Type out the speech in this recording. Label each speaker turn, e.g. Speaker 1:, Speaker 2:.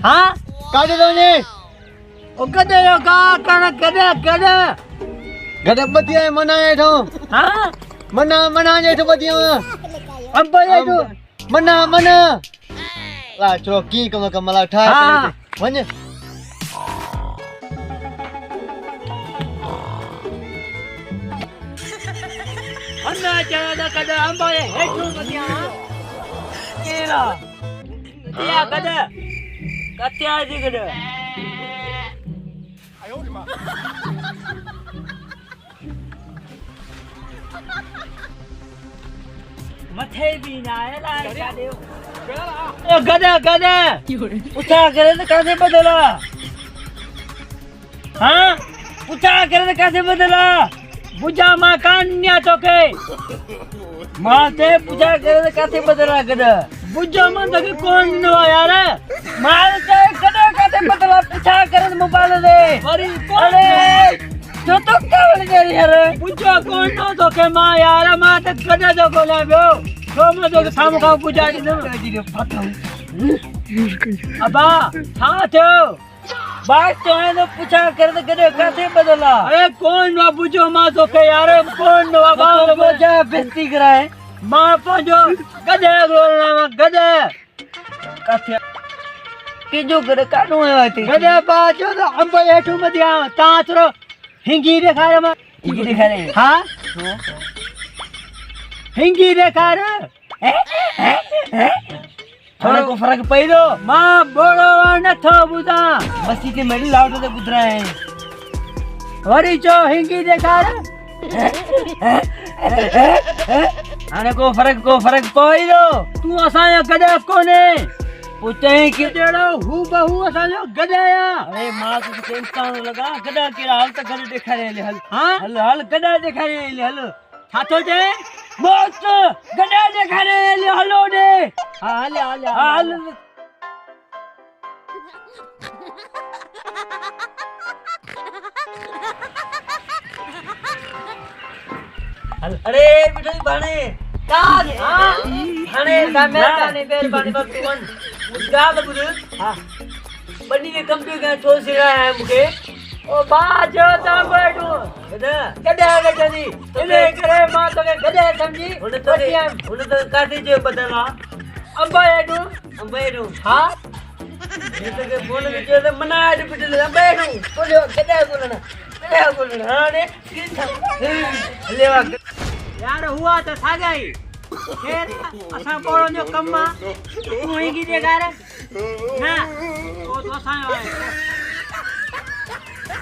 Speaker 1: हाँ
Speaker 2: કાઢી દો ને
Speaker 1: ओ गधे जो का कण गधे गधे
Speaker 2: ગધે બધી મનાય છો
Speaker 1: हाँ
Speaker 2: મના જે છો બધી
Speaker 1: अब बोले तू
Speaker 2: મના લા ચલો કી કમલા ઠાય
Speaker 1: हाँ
Speaker 2: વને
Speaker 1: अन्ना चला कदे हम बोले हेठू बतिया केला दिया कदे कत्या जी कदे मथे भी ना है ला ए गदे गदे उठा करे तो कैसे बदला हाँ उठा करे तो कैसे बदला बुझा मां कान्या तो के मां ते बुझा करे तो कैसे बदला गदे बुझा मां तो कौन नो यार मार ते गदे कैसे बदला पूछा करे तो मोबाइल दे अरे कौन जो तो कावल दे यार बुझा कौन नो तो के मां यार मां ते गदे जो को ले गयो तो मैं तो सामू का पूछा दी ना पता अबा हां तो बात तो है तो पूछा कर तो गधे कैसे बदला अरे कौन ना पूछो मां तो के यार कौन ना बाबा बोझा बेइज्जती कराए मां पजो गधे बोलना गधे कथे के जो गधे काडू है आती गधे बाजो तो हम एठू मदिया ताचरो हिंगी देखा रे मां हिंगी देखा रे हां हिंगी देखा रे थोड़ा को फर्क पड़ो मां बोलो न थो बुदा मस्ती के मेरी लाउड से गुजरा है वरी जो हिंगी देखा रे आने को फर्क पड़ो तू असा गदे कोने पूछे कि देड़ो हु बहु असा जो गदया अरे मां तो टेंशन लगा गदा के हाल तो गदे देखा रे हल हां हल गदा देखा रे हल छातो जे मस्त गदा देखा रे हलो ने हाल अरे बिठली भाणे काज हां भाणे गामे गाने बेर बाने पर तुवन मुद्दा बगुर हां बनी के कंप्यूटर का ठोस रहा है मुके ओ बाजो ता बैठो गदा गदी इने करे मां तो गदा समझी उन तो काटी जे बदला अंबेडू हां ये तो के बोल के जे मना आज बिटले अंबेडू बोलो गदा बोलना हां ने लेवा यार हुआ तो सागाई फिर असा बोलो जो कम्मा तू ही की देखा रे ना ओ तो असा